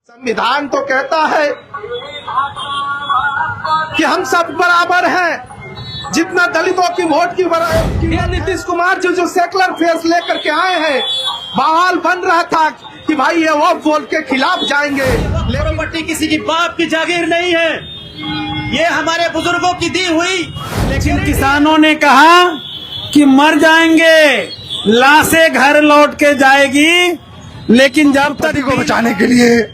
संविधान तो कहता है कि हम सब बराबर हैं। जितना दलितों की वोट की बराबर, नीतीश कुमार जो सेकुलर फेस लेकर के आए हैं, माहौल बन रहा था कि भाई ये वो वोट के खिलाफ जाएंगे। प्रॉपर्टी किसी की बाप की जागीर नहीं है, ये हमारे बुजुर्गों की दी हुई। लेकिन किसानों ने कहा कि मर जाएंगे, लाशें घर लौट के जाएगी, लेकिन जब तक को बचाने के लिए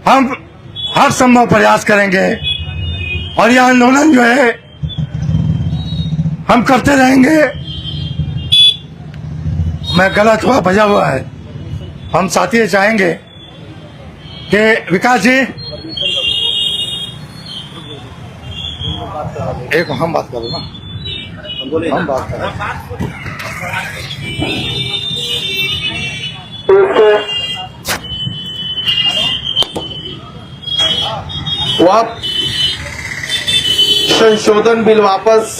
हम हर संभव प्रयास करेंगे और यह आंदोलन जो है हम करते रहेंगे। मैं गलत हुआ बजा हुआ है। हम साथी चाहेंगे कि विकास जी एक हम बात करो ना, हम बात करें। वह संशोधन बिल वापस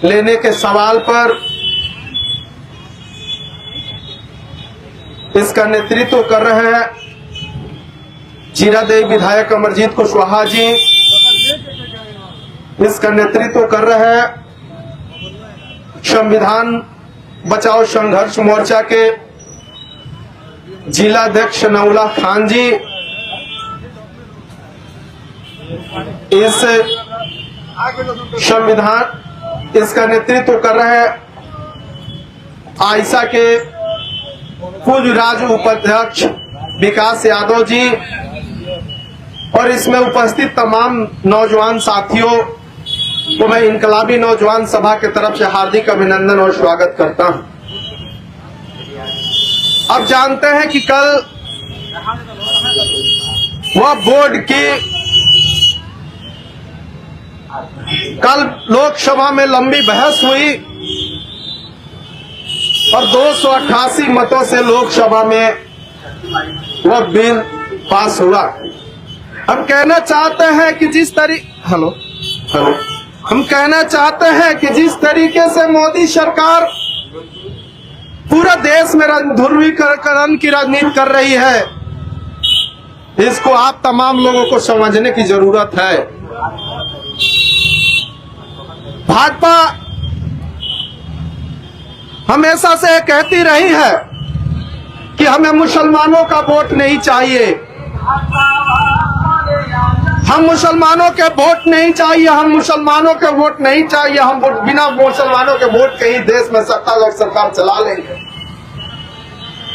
लेने के सवाल पर इसका नेतृत्व कर रहे हैं जीरादेई विधायक अमरजीत कुशवाहा जी। इसका नेतृत्व कर रहे हैं संविधान बचाओ संघर्ष मोर्चा के जिलाध्यक्ष नौला खान जी। इस संविधान इसका नेतृत्व कर रहे हैं आयशा के पूर्व राज्य उपाध्यक्ष विकास यादव जी और इसमें उपस्थित तमाम नौजवान साथियों को मैं इनकलाबी नौजवान सभा की तरफ से हार्दिक अभिनंदन और स्वागत करता हूं। अब जानते हैं कि कल वह बोर्ड की कल लोकसभा में लंबी बहस हुई और 288 मतों से लोकसभा में वह बिल पास हुआ। हम कहना चाहते हैं कि जिस जिस तरीके से मोदी सरकार पूरा देश में ध्रुवीकरण की राजनीति कर रही है, इसको आप तमाम लोगों को समझने की जरूरत है। भाजपा हमेशा से कहती रही है कि हमें मुसलमानों का वोट नहीं चाहिए, हम मुसलमानों के वोट नहीं चाहिए, हम मुसलमानों के वोट नहीं चाहिए, हम बिना मुसलमानों के वोट के ही देश में सत्तारूढ़ सरकार चला लेंगे।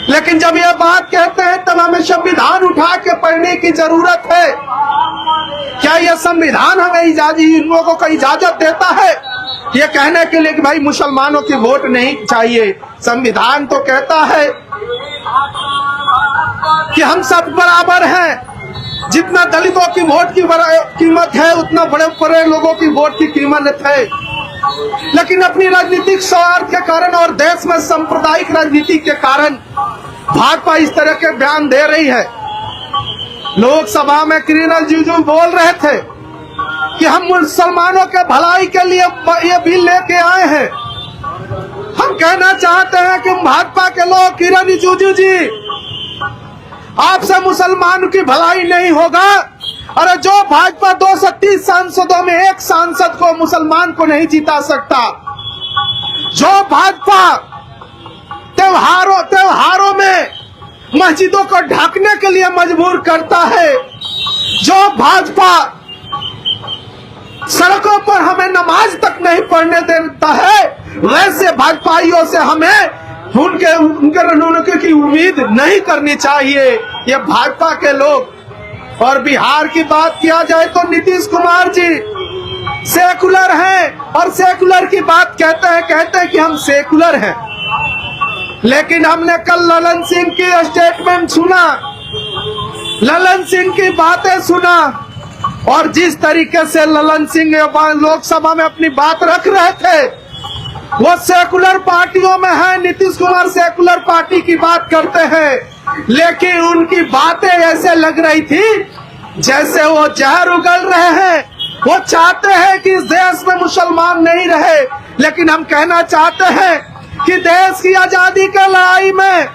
लेकिन जब यह बात कहते हैं तब हमें संविधान उठा के पढ़ने की जरूरत है। क्या यह संविधान हमें इन लोगों को इजाजत देता है ये कहने के लिए कि भाई मुसलमानों की वोट नहीं चाहिए? संविधान तो कहता है कि हम सब बराबर हैं। जितना दलितों की वोट की कीमत है, उतना बड़े बड़े लोगों की वोट की कीमत है। लेकिन अपनी राजनीतिक स्वार्थ के कारण और देश में सांप्रदायिक राजनीति के कारण भाजपा इस तरह के बयान दे रही है। लोकसभा में किरण रिजिजू बोल रहे थे कि हम मुसलमानों के भलाई के लिए ये बिल लेके आए हैं। हम कहना चाहते हैं कि भाजपा के लोग, किरण रिजिजू जी, आपसे मुसलमान की भलाई नहीं होगा। अरे जो भाजपा 230 सांसदों में एक सांसद को मुसलमान को नहीं जीता सकता, जो भाजपा त्योहारों में मस्जिदों को ढकने के लिए मजबूर करता है, जो भाजपा सड़कों पर हमें नमाज तक नहीं पढ़ने देता है, वैसे भाजपाइयों से हमें उनके की उम्मीद नहीं करनी चाहिए। ये भाजपा के लोग। और बिहार की बात किया जाए तो नीतीश कुमार जी सेकुलर हैं और सेकुलर की बात कहते हैं कि हम सेकुलर हैं। लेकिन हमने कल ललन सिंह की स्टेटमेंट सुना, ललन सिंह की बातें सुना, और जिस तरीके से ललन सिंह लोकसभा में अपनी बात रख रहे थे, वो सेकुलर पार्टियों में है। नीतीश कुमार सेकुलर पार्टी की बात करते हैं, लेकिन उनकी बातें ऐसे लग रही थी जैसे वो जहर उगल रहे हैं। वो चाहते हैं कि इस देश में मुसलमान नहीं रहे, लेकिन हम कहना चाहते हैं कि देश की आजादी की लड़ाई में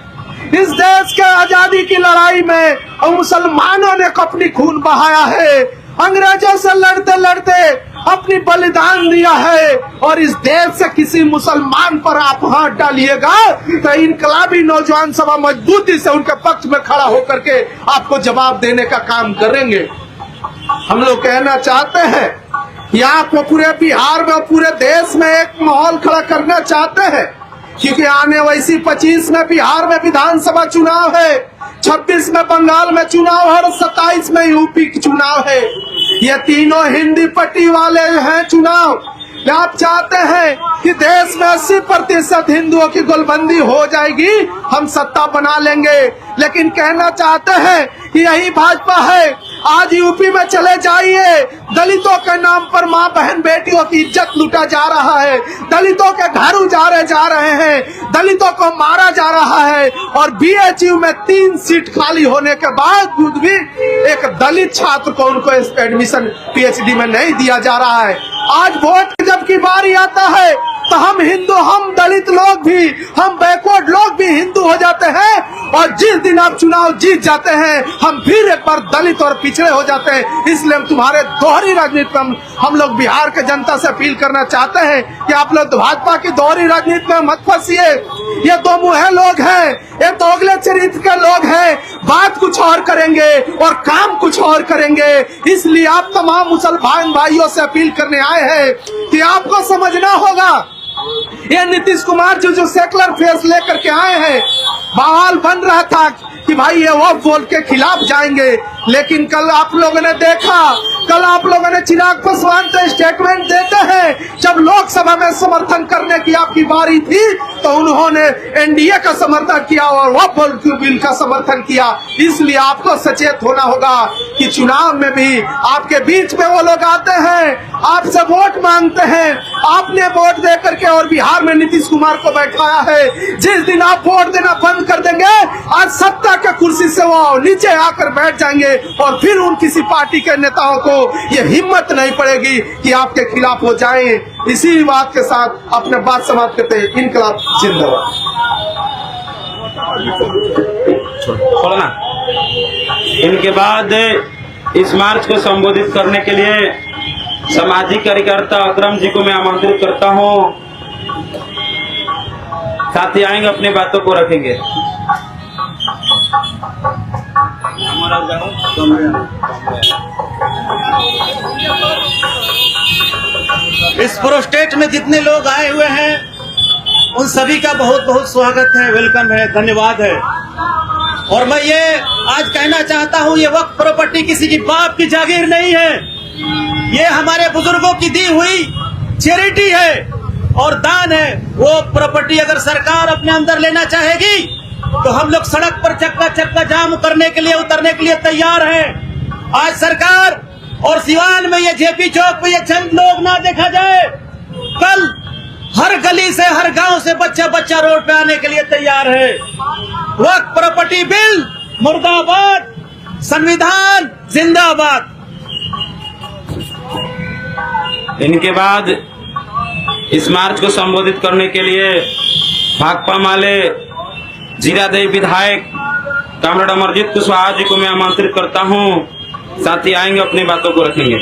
इस देश के आजादी की लड़ाई में मुसलमानों ने अपनी खून बहाया है, अंग्रेजों से लड़ते लड़ते अपनी बलिदान दिया है। और इस देश से किसी मुसलमान पर आप हाथ डालिएगा तो इनकलाबी नौजवान सभा मजबूती से उनके पक्ष में खड़ा होकर के आपको जवाब देने का काम करेंगे। हम लोग कहना चाहते हैं यहाँ पर पूरे बिहार में पूरे देश में एक माहौल खड़ा करना चाहते हैं, क्योंकि आने वाली 25 में बिहार में विधानसभा चुनाव है, 26 में बंगाल में चुनाव है और 27 में यूपी की चुनाव है। ये तीनों हिंदी पट्टी वाले हैं चुनाव। आप चाहते हैं कि देश में 80% हिंदुओं की गोलबंदी हो जाएगी, हम सत्ता बना लेंगे। लेकिन कहना चाहते हैं कि यही भाजपा है। आज यूपी में चले जाइए, दलितों के नाम पर माँ बहन बेटियों की इज्जत लूटा जा रहा है, दलितों के घर उजाड़े जा रहे हैं, दलितों को मारा जा रहा है। और बीएचयू में 3 सीट खाली होने के बावजूद भी एक दलित छात्र को उनको एडमिशन पीएचडी में नहीं दिया जा रहा है। आज वोट जब की बारी आता है तो हम हिंदू, हम दलित लोग भी, हम बैकवर्ड लोग भी हिंदू हो जाते हैं। और जिस दिन आप चुनाव जीत जाते हैं हम फिर एक बार दलित और पिछड़े हो जाते हैं। इसलिए हम तुम्हारे दोहरी राजनीति में हम लोग बिहार के जनता से अपील करना चाहते हैं कि आप लोग भाजपा की दोहरी राजनीति में मत फंसिए। ये दो मुँहे लोग हैं, ये दोगले चरित्र के लोग हैं, बात कुछ और करेंगे और काम कुछ और करेंगे। इसलिए आप तमाम मुसलमान भाइयों से अपील करने आए हैं कि आपको समझना होगा, ये नीतीश कुमार जो सेकुलर फेस लेकर के आए हैं, बवाल बन रहा था कि भाई ये वो वोट के खिलाफ जाएंगे। लेकिन कल आप लोगों ने देखा, कल आप लोगों ने चिराग पासवान तो स्टेटमेंट देते हैं, जब लोकसभा में समर्थन करने की आपकी बारी थी तो उन्होंने एनडीए का समर्थन किया और वक्फ बिल का समर्थन किया। इसलिए आपको सचेत होना होगा कि चुनाव में भी आपके बीच में वो लोग आते हैं, आपसे वोट मांगते हैं, आपने वोट दे करके और बिहार में नीतीश कुमार को बैठाया है। जिस दिन आप वोट देना बंद कर देंगे, आज सत्ता के कुर्सी से वो नीचे आकर बैठ जाएंगे और फिर उन किसी पार्टी के नेताओं को ये हिम्मत नहीं पड़ेगी कि आपके खिलाफ हो जाएं। इसी बात के साथ अपने बात समाप्त करते हैं। इनकलाब जिंदाबाद। बोलना। इनके बाद इस मार्च को संबोधित करने के लिए सामाजिक कार्यकर्ता अकरम जी को मैं आमंत्रित करता हूं। साथी आएंगे, अपनी बातों को रखेंगे। इस प्रोस्टेट में जितने लोग आए हुए हैं उन सभी का बहुत बहुत स्वागत है, वेलकम है, धन्यवाद है। और मैं ये आज कहना चाहता हूँ, ये वक्फ प्रॉपर्टी किसी की बाप की जागीर नहीं है, ये हमारे बुजुर्गों की दी हुई चैरिटी है और दान है। वो प्रॉपर्टी अगर सरकार अपने अंदर लेना चाहेगी तो हम लोग सड़क पर चक्का जाम करने के लिए, उतरने के लिए तैयार हैं। आज सरकार और सिवान में ये जेपी चौक पे ये चंद लोग ना देखा जाए, कल हर गली से, हर गांव से बच्चा रोड पे आने के लिए तैयार है। वक्फ प्रॉपर्टी बिल मुर्दाबाद, संविधान जिंदाबाद। इनके बाद इस मार्च को संबोधित करने के लिए भाकपा माले जीरादेवी विधायक कामरेड अमरजीत कुशवाहा जी को मैं आमंत्रित करता हूं। साथी आएंगे, अपनी बातों को रखेंगे।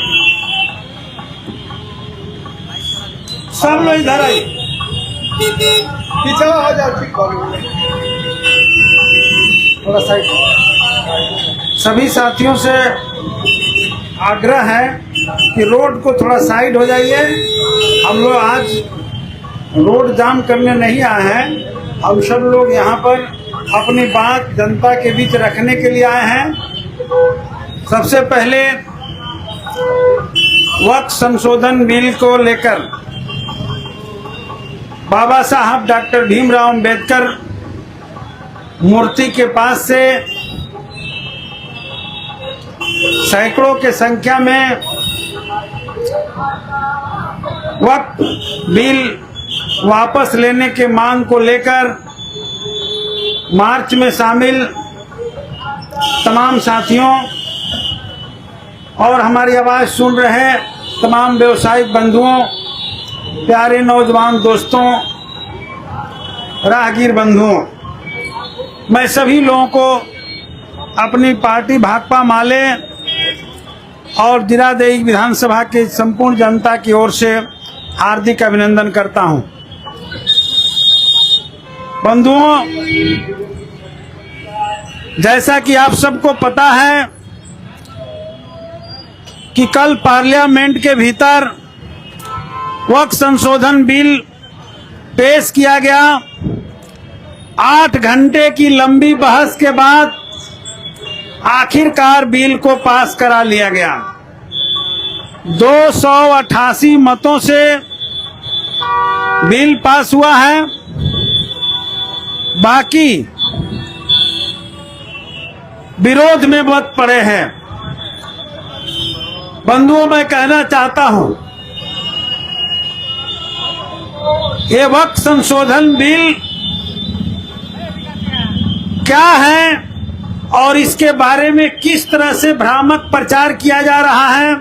सब लोग इधर आइए, पीछे हो जाओ, थोड़ा साइड। सभी साथियों से आग्रह है कि रोड को थोड़ा साइड हो जाइए। हम लोग आज रोड जाम करने नहीं आए हैं, हम सब लोग यहाँ पर अपनी बात जनता के बीच रखने के लिए आए हैं। सबसे पहले वक्फ संशोधन बिल को लेकर बाबा साहब डॉक्टर भीमराव अंबेडकर मूर्ति के पास से सैकड़ों के संख्या में वक्फ बिल वापस लेने के मांग को लेकर मार्च में शामिल तमाम साथियों और हमारी आवाज सुन रहे तमाम व्यवसायिक बंधुओं, प्यारे नौजवान दोस्तों, राहगीर बंधुओं, मैं सभी लोगों को अपनी पार्टी भाकपा माले और जीरादेई विधानसभा की संपूर्ण जनता की ओर से हार्दिक अभिनंदन करता हूं। बंधुओं, जैसा कि आप सबको पता है कि कल पार्लियामेंट के भीतर वक्फ संशोधन बिल पेश किया गया। 8 घंटे की लंबी बहस के बाद आखिरकार बिल को पास करा लिया गया। 288 मतों से बिल पास हुआ है। बाकी विरोध में मत पड़े हैं। बंधुओं, मैं कहना चाहता हूं, ये वक्फ संशोधन बिल क्या है और इसके बारे में किस तरह से भ्रामक प्रचार किया जा रहा है,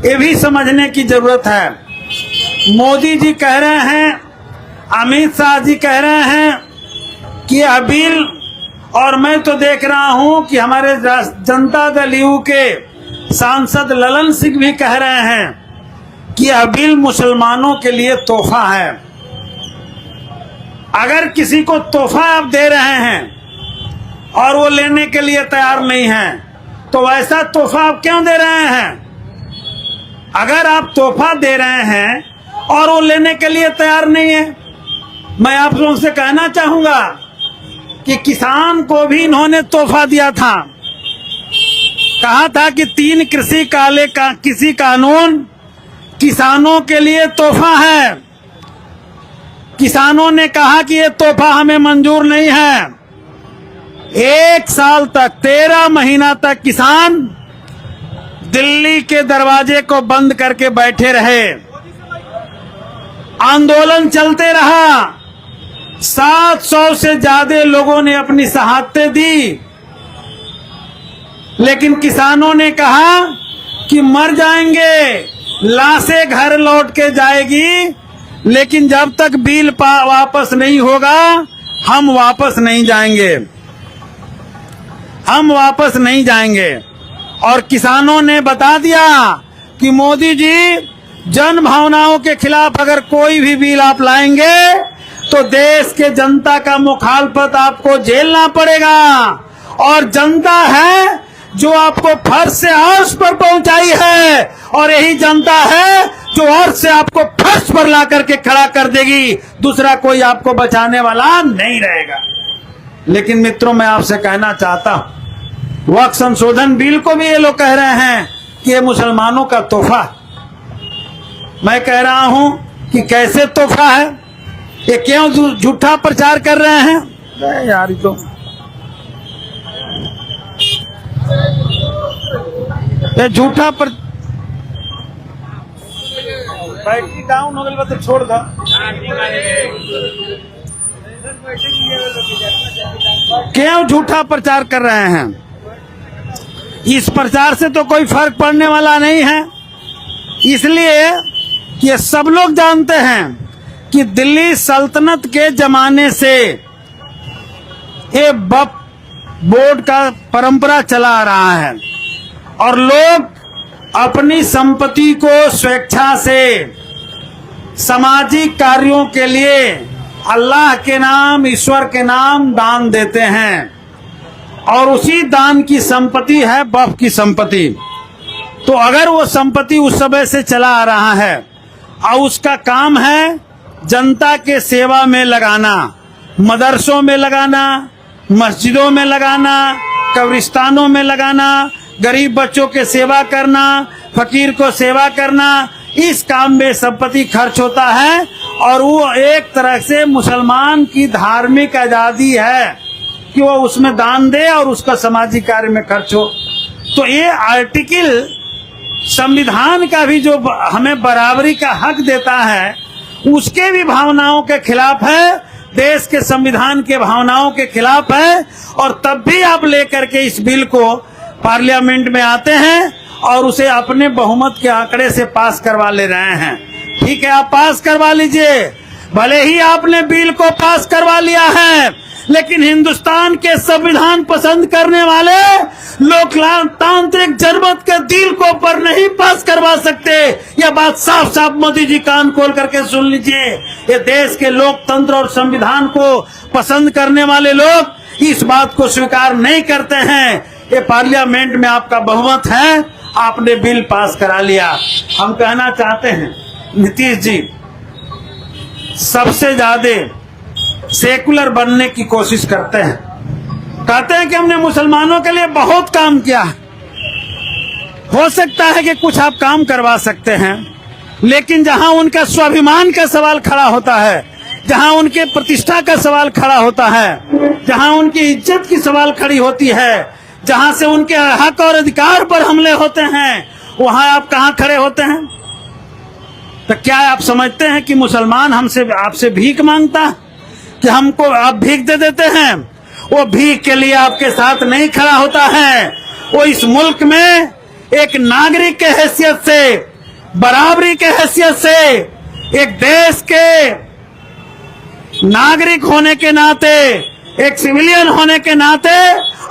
ये भी समझने की जरूरत है। मोदी जी कह रहे हैं, अमित शाह जी कह रहे हैं कि यह बिल, और मैं तो देख रहा हूं कि हमारे जनता दल यू के सांसद ललन सिंह भी कह रहे हैं कि यह बिल मुसलमानों के लिए तोहफा है। अगर किसी को तोहफा आप दे रहे हैं और वो लेने के लिए तैयार नहीं है, तो वैसा तोहफा आप क्यों दे रहे हैं? अगर आप तोहफा दे रहे हैं और वो लेने के लिए तैयार नहीं है, मैं आप लोगों से कहना चाहूंगा कि किसान को भी इन्होंने तोहफा दिया था। कहा था कि 3 कृषि कानून किसानों के लिए तोहफा है। किसानों ने कहा कि ये तोहफा हमें मंजूर नहीं है। 1 साल तक, 13 महीना तक किसान दिल्ली के दरवाजे को बंद करके बैठे रहे। आंदोलन चलते रहा। 700 से ज्यादा लोगों ने अपनी शहादतें दी, लेकिन किसानों ने कहा कि मर जाएंगे, लाशें घर लौट के जाएगी, लेकिन जब तक बिल वापस नहीं होगा हम वापस नहीं जाएंगे, हम वापस नहीं जाएंगे। और किसानों ने बता दिया कि मोदी जी, जन भावनाओं के खिलाफ अगर कोई भी बिल आप लाएंगे तो देश के जनता का मुखालफत आपको झेलना पड़ेगा। और जनता है जो आपको फर्श से अर्श पर पहुंचाई है, और यही जनता है जो अर्श से आपको फर्श पर ला करके खड़ा कर देगी। दूसरा कोई आपको बचाने वाला नहीं रहेगा। लेकिन मित्रों, मैं आपसे कहना चाहता हूं, वक्फ संशोधन बिल को भी ये लोग कह रहे हैं कि ये मुसलमानों का तोहफा। मैं कह रहा हूं कि कैसे तोहफा है, ये क्यों झूठा प्रचार कर रहे हैं? यार, ये झूठा बैटरी डाउन हो गई, तो छोड़ दो। क्यों झूठा प्रचार कर रहे हैं? इस प्रचार से तो कोई फर्क पड़ने वाला नहीं है, इसलिए कि ये सब लोग जानते हैं कि दिल्ली सल्तनत के जमाने से ये वक्फ बोर्ड का परंपरा चला आ रहा है, और लोग अपनी संपत्ति को स्वेच्छा से सामाजिक कार्यों के लिए अल्लाह के नाम, ईश्वर के नाम दान देते हैं, और उसी दान की संपत्ति है वक्फ की संपत्ति। तो अगर वो संपत्ति उस समय से चला आ रहा है और उसका काम है जनता के सेवा में लगाना, मदरसों में लगाना, मस्जिदों में लगाना, कब्रिस्तानों में लगाना, गरीब बच्चों के सेवा करना, फकीर को सेवा करना, इस काम में संपत्ति खर्च होता है। और वो एक तरह से मुसलमान की धार्मिक आजादी है कि वो उसमें दान दे और उसका सामाजिक कार्य में खर्च हो। तो ये आर्टिकल संविधान का भी जो हमें बराबरी का हक देता है, उसके भी भावनाओं के खिलाफ है, देश के संविधान के भावनाओं के खिलाफ है। और तब भी आप लेकर के इस बिल को पार्लियामेंट में आते हैं और उसे अपने बहुमत के आंकड़े से पास करवा ले रहे हैं। ठीक है, आप पास करवा लीजिए, भले ही आपने बिल को पास करवा लिया है, लेकिन हिंदुस्तान के संविधान पसंद करने वाले लोकतांत्रिक जनमत के दिल को पर नहीं पास करवा सकते। यह बात साफ साफ मोदी जी कान खोल करके सुन लीजिए। ये देश के लोकतंत्र और संविधान को पसंद करने वाले लोग इस बात को स्वीकार नहीं करते हैं। ये पार्लियामेंट में आपका बहुमत है, आपने बिल पास करा लिया। हम कहना चाहते हैं नीतीश जी सबसे ज्यादा सेकुलर बनने की कोशिश करते हैं, कहते हैं कि हमने मुसलमानों के लिए बहुत काम किया। हो सकता है कि कुछ आप काम करवा सकते हैं, लेकिन जहां उनका स्वाभिमान का सवाल खड़ा होता है, जहां उनके प्रतिष्ठा का सवाल खड़ा होता है, जहां उनकी इज्जत की सवाल खड़ी होती है, जहां से उनके हक और अधिकार पर हमले होते हैं, वहां आप कहां खड़े होते हैं? तो क्या आप समझते हैं कि मुसलमान हमसे आपसे भीख मांगता कि हमको आप भीख दे देते हैं? वो भीख के लिए आपके साथ नहीं खड़ा होता है। वो इस मुल्क में एक नागरिक के हैसियत से, बराबरी के हैसियत से, एक देश के नागरिक होने के नाते, एक सिविलियन होने के नाते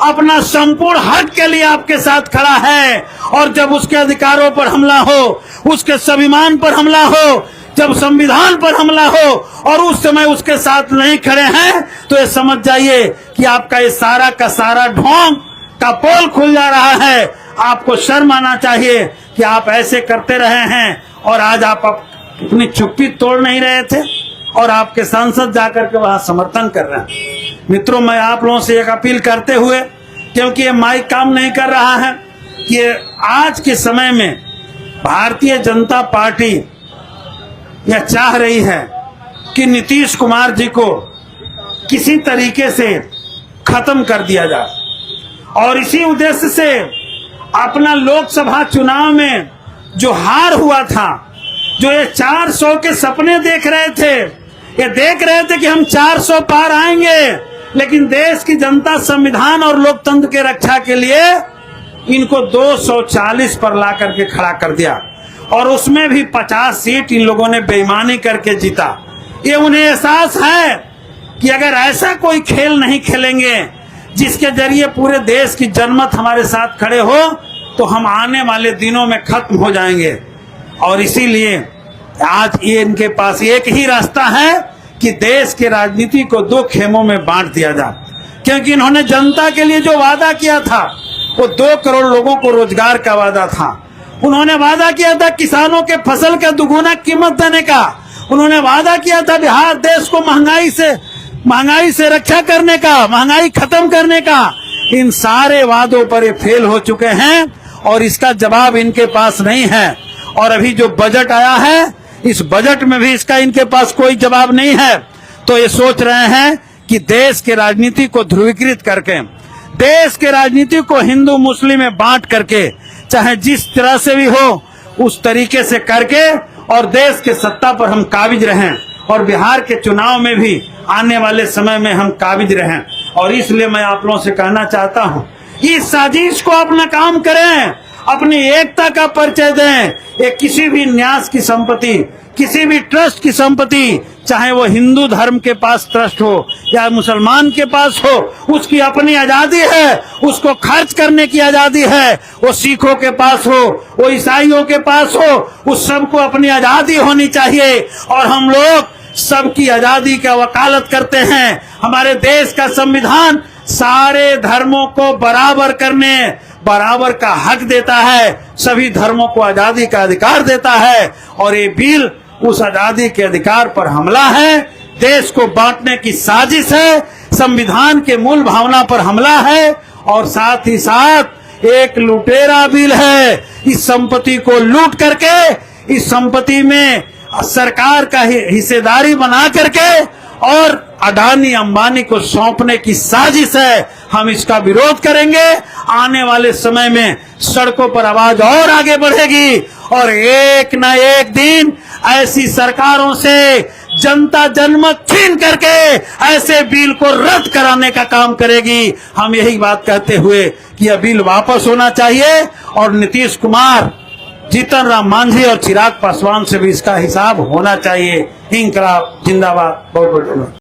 अपना संपूर्ण हक के लिए आपके साथ खड़ा है। और जब उसके अधिकारों पर हमला हो, उसके स्वाभिमान पर हमला हो, जब संविधान पर हमला हो और उस समय उसके साथ नहीं खड़े हैं, तो ये समझ जाइए कि आपका ये सारा का सारा ढोंग का पोल खुल जा रहा है। आपको शर्म आना चाहिए कि आप ऐसे करते रहे हैं और आज आप अपनी चुप्पी तोड़ नहीं रहे थे और आपके सांसद जाकर के वहां समर्थन कर रहे हैं। मित्रों, मैं आप लोगों से एक अपील करते हुए, क्योंकि ये माइक काम नहीं कर रहा है, कि आज के समय में भारतीय जनता पार्टी यह चाह रही है कि नीतीश कुमार जी को किसी तरीके से खत्म कर दिया जाए। और इसी उद्देश्य से अपना लोकसभा चुनाव में जो हार हुआ था, जो ये 400 के सपने देख रहे थे, ये देख रहे थे कि हम 400 पार आएंगे, लेकिन देश की जनता संविधान और लोकतंत्र के रक्षा के लिए इनको 240 पर ला करके खड़ा कर दिया और उसमें भी 50 सीट इन लोगों ने बेईमानी करके जीता। ये उन्हें एहसास है कि अगर ऐसा कोई खेल नहीं खेलेंगे जिसके जरिए पूरे देश की जनमत हमारे साथ खड़े हो, तो हम आने वाले दिनों में खत्म हो जाएंगे। और इसीलिए आज ये इनके पास एक ही रास्ता है कि देश की राजनीति को दो खेमों में बांट दिया जाए, क्योंकि इन्होंने जनता के लिए जो वादा किया था वो 2 करोड़ लोगों को रोजगार का वादा था। उन्होंने वादा किया था किसानों के फसल का दुगुना कीमत देने का। उन्होंने वादा किया था बिहार देश को महंगाई से रक्षा करने का, महंगाई खत्म करने का। इन सारे वादों पर ये फेल हो चुके हैं और इसका जवाब इनके पास नहीं है। और अभी जो बजट आया है, इस बजट में भी इसका इनके पास कोई जवाब नहीं है। तो ये सोच रहे हैं कि देश के राजनीति को ध्रुवीकृत करके, देश के राजनीति को हिंदू मुस्लिम में बांट करके, चाहे जिस तरह से भी हो उस तरीके से करके, और देश के सत्ता पर हम काबिज रहें और बिहार के चुनाव में भी आने वाले समय में हम काबिज रहें। और इसलिए मैं आप लोगों से कहना चाहता हूं, इस साजिश को अपना काम करें, अपनी एकता का परिचय दें। ये किसी भी न्यास की संपत्ति, किसी भी ट्रस्ट की संपत्ति, चाहे वो हिंदू धर्म के पास ट्रस्ट हो या मुसलमान के पास हो, उसकी अपनी आजादी है, उसको खर्च करने की आजादी है। वो सिखों के पास हो, वो ईसाइयों के पास हो, उस सबको अपनी आजादी होनी चाहिए। और हम लोग सबकी आजादी का वकालत करते हैं। हमारे देश का संविधान सारे धर्मों को बराबर का हक देता है, सभी धर्मों को आजादी का अधिकार देता है। और ये बिल उस आजादी के अधिकार पर हमला है, देश को बांटने की साजिश है, संविधान के मूल भावना पर हमला है और साथ ही साथ एक लुटेरा बिल है। इस संपत्ति को लूट करके, इस संपत्ति में सरकार का हिस्सेदारी बना करके और अडानी अंबानी को सौंपने की साजिश है। हम इसका विरोध करेंगे। आने वाले समय में सड़कों पर आवाज और आगे बढ़ेगी और एक न एक दिन ऐसी सरकारों से जनता जनमत छीन करके ऐसे बिल को रद्द कराने का काम करेगी। हम यही बात कहते हुए कि यह बिल वापस होना चाहिए और नीतीश कुमार, जीतन राम मांझी और चिराग पासवान से भी इसका हिसाब होना चाहिए। इंकलाब जिंदाबाद। बहुत बहुत धन्यवाद।